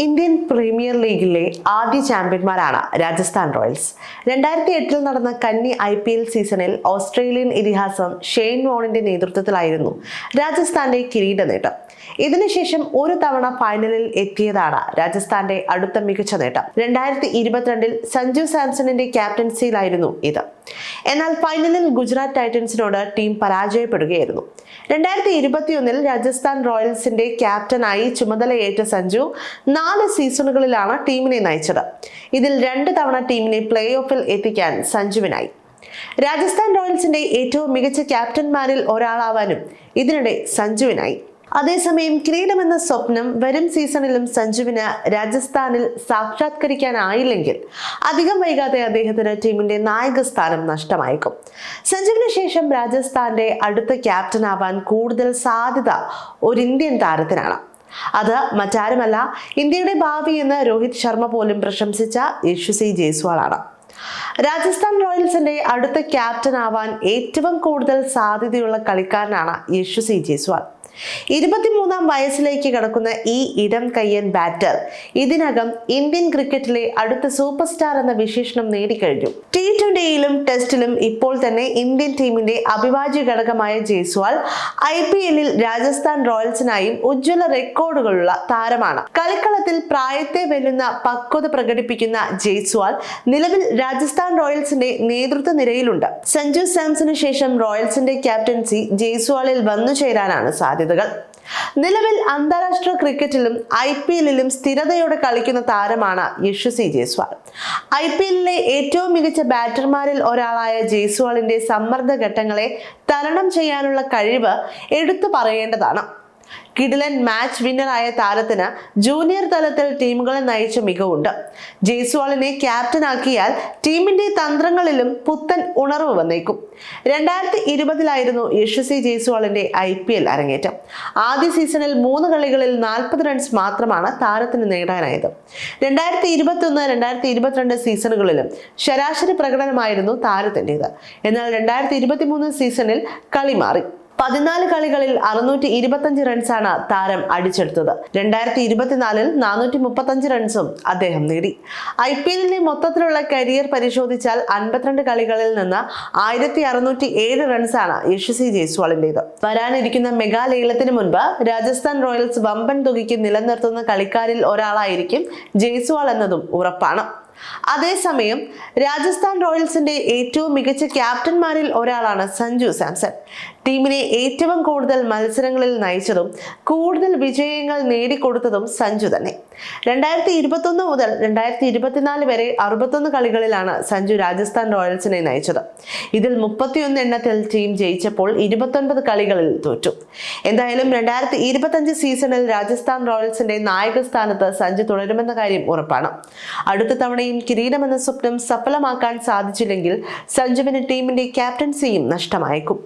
Indian premier ലീഗിലെ ആദ്യ ചാമ്പ്യന്മാരാണ് Rajasthan Royals. 2008 നടന്ന കന്നി IPL സീസണിൽ ഓസ്ട്രേലിയൻ ഇതിഹാസം ഷെയ്ൻ വോണിന്റെ നേതൃത്വത്തിലായിരുന്നു രാജസ്ഥാന്റെ കിരീട നേട്ടം. ഇതിനുശേഷം ഒരു തവണ ഫൈനലിൽ എത്തിയതാണ് രാജസ്ഥാന്റെ അടുത്ത മികച്ച നേട്ടം. 2022 സഞ്ജു സാംസണിന്റെ ക്യാപ്റ്റൻസിയിലായിരുന്നു ഇത്. എന്നാൽ ഫൈനലിൽ ഗുജറാത്ത് ടൈറ്റൻസിനോട് ടീം പരാജയപ്പെടുകയായിരുന്നു. 2021 രാജസ്ഥാൻ റോയൽസിന്റെ ക്യാപ്റ്റനായി ചുമതലയേറ്റ സഞ്ജു 4 സീസണുകളിലാണ് ടീമിനെ നയിച്ചത്. ഇതിൽ 2 തവണ ടീമിനെ പ്ലേ ഓഫിൽ എത്തിക്കാൻ സഞ്ജുവിനായി. രാജസ്ഥാൻ റോയൽസിന്റെ ഏറ്റവും മികച്ച ക്യാപ്റ്റന്മാരിൽ ഒരാളാവാനും ഇതിനിടെ സഞ്ജുവിനായി. അതേസമയം കിരീടമെന്ന സ്വപ്നം വരും സീസണിലും സഞ്ജുവിന് രാജസ്ഥാനിൽ സാക്ഷാത്കരിക്കാനായില്ലെങ്കിൽ അധികം വൈകാതെ അദ്ദേഹത്തിന് ടീമിന്റെ നായക സ്ഥാനം നഷ്ടമായേക്കും. സഞ്ജുവിന് ശേഷം രാജസ്ഥാന്റെ അടുത്ത ക്യാപ്റ്റനാവാൻ കൂടുതൽ സാധ്യത ഒരു ഇന്ത്യൻ താരത്തിനാണ്. അത് മറ്റാരുമല്ല, ഇന്ത്യയുടെ ഭാവി എന്ന് രോഹിത് ശർമ്മ പോലും പ്രശംസിച്ച യശസ്വി ജയ്സ്വാളാണ്. രാജസ്ഥാൻ റോയൽസിന്റെ അടുത്ത ക്യാപ്റ്റനാവാൻ ഏറ്റവും കൂടുതൽ സാധ്യതയുള്ള കളിക്കാരനാണ് യശസ്വി ജയ്സ്വാൾ. 23-ാം വയസ്സിലേക്ക് കടക്കുന്ന ഈ ഇടം കയ്യൻ ബാറ്റർ ഇതിനകം ഇന്ത്യൻ ക്രിക്കറ്റിലെ അടുത്ത സൂപ്പർ സ്റ്റാർ എന്ന വിശേഷണം നേടിക്കഴിഞ്ഞു. T20യിലും ടെസ്റ്റിലും ഇപ്പോൾ തന്നെ ഇന്ത്യൻ ടീമിന്റെ അവിഭാജ്യ ഘടകമായ ജയ്സ്വാൾ IPLൽ രാജസ്ഥാൻ റോയൽസിനായും ഉജ്ജ്വല റെക്കോർഡുകളുള്ള താരമാണ്. കളിക്കളത്തിൽ പ്രായത്തെ വെല്ലുന്ന പക്വത പ്രകടിപ്പിക്കുന്ന ജയ്സ്വാൾ നിലവിൽ രാജസ്ഥാൻ റോയൽസിന്റെ നേതൃത്വ നിരയിലുണ്ട്. സഞ്ജു സാംസണിന് ശേഷം റോയൽസിന്റെ ക്യാപ്റ്റൻസി ജയ്സ്വാളിൽ വന്നു ചേരാനാണ് സാധ്യത. നിലവിൽ അന്താരാഷ്ട്ര ക്രിക്കറ്റിലും IPLലും സ്ഥിരതയോടെ കളിക്കുന്ന താരമാണ് യശസ്വി ജയ്സ്വാൾ. IPLലെ ഏറ്റവും മികച്ച ബാറ്റർമാരിൽ ഒരാളായ ജയ്സ്വാളിന്റെ സമ്മർദ്ദ ഘട്ടങ്ങളെ തരണം ചെയ്യാനുള്ള കഴിവ് എടുത്തു പറയേണ്ടതാണ്. കിടിലൻ മാച്ച് വിന്നറായ താരത്തിന് ജൂനിയർ തലത്തിൽ ടീമുകളെ നയിച്ച മികവുണ്ട്. ജയ്സ്വാളിനെ ക്യാപ്റ്റനാക്കിയാൽ ടീമിന്റെ തന്ത്രങ്ങളിലും പുത്തൻ ഉണർവ് വന്നേക്കും. 2020 യശസ്വി ജയ്സ്വാളിന്റെ IPL അരങ്ങേറ്റം. ആദ്യ സീസണിൽ 3 കളികളിൽ 40 റൺസ് മാത്രമാണ് താരത്തിന് നേടാനായത്. 2021-2022 സീസണുകളിലും ശരാശരി പ്രകടനമായിരുന്നു താരത്തിൻ്റെത്. എന്നാൽ 2023 സീസണിൽ കളി മാറി. 14 കളികളിൽ 625 റൺസാണ് താരം അടിച്ചെടുത്തത്. 2024 435 റൺസും അദ്ദേഹം നേടി. IPLലെ മൊത്തത്തിലുള്ള കരിയർ പരിശോധിച്ചാൽ 52 കളികളിൽ നിന്ന് 1607 റൺസാണ് യശസ്വി ജയ്സ്വാളിന്റേത്. വരാനിരിക്കുന്ന മെഗാ ലേലത്തിന് മുൻപ് രാജസ്ഥാൻ റോയൽസ് വമ്പൻ തുകയ്ക്ക് നിലനിർത്തുന്ന കളിക്കാരിൽ ഒരാളായിരിക്കും ജയ്സ്വാൾ എന്നതും ഉറപ്പാണ്. അതേസമയം രാജസ്ഥാൻ റോയൽസിന്റെ ഏറ്റവും മികച്ച ക്യാപ്റ്റന്മാരിൽ ഒരാളാണ് സഞ്ജു സാംസൺ. ടീമിനെ ഏറ്റവും കൂടുതൽ മത്സരങ്ങളിൽ നയിച്ചതും കൂടുതൽ വിജയങ്ങൾ നേടിക്കൊടുത്തതും സഞ്ജു തന്നെ. 2021 മുതൽ 2024 വരെ 61 കളികളിലാണ് സഞ്ജു രാജസ്ഥാൻ റോയൽസിനെ നയിച്ചത്. ഇതിൽ 31 എണ്ണത്തിൽ ടീം ജയിച്ചപ്പോൾ 29 കളികളിൽ തോറ്റു. എന്തായാലും 2025 സീസണിൽ രാജസ്ഥാൻ റോയൽസിന്റെ നായക സ്ഥാനത്ത് സഞ്ജു തുടരുമെന്ന കാര്യം ഉറപ്പാണ്. അടുത്ത തവണയും കിരീടമെന്ന സ്വപ്നം സഫലമാക്കാൻ സാധിച്ചില്ലെങ്കിൽ സഞ്ജുവിന് ടീമിന്റെ ക്യാപ്റ്റൻസിയും നഷ്ടമായേക്കും.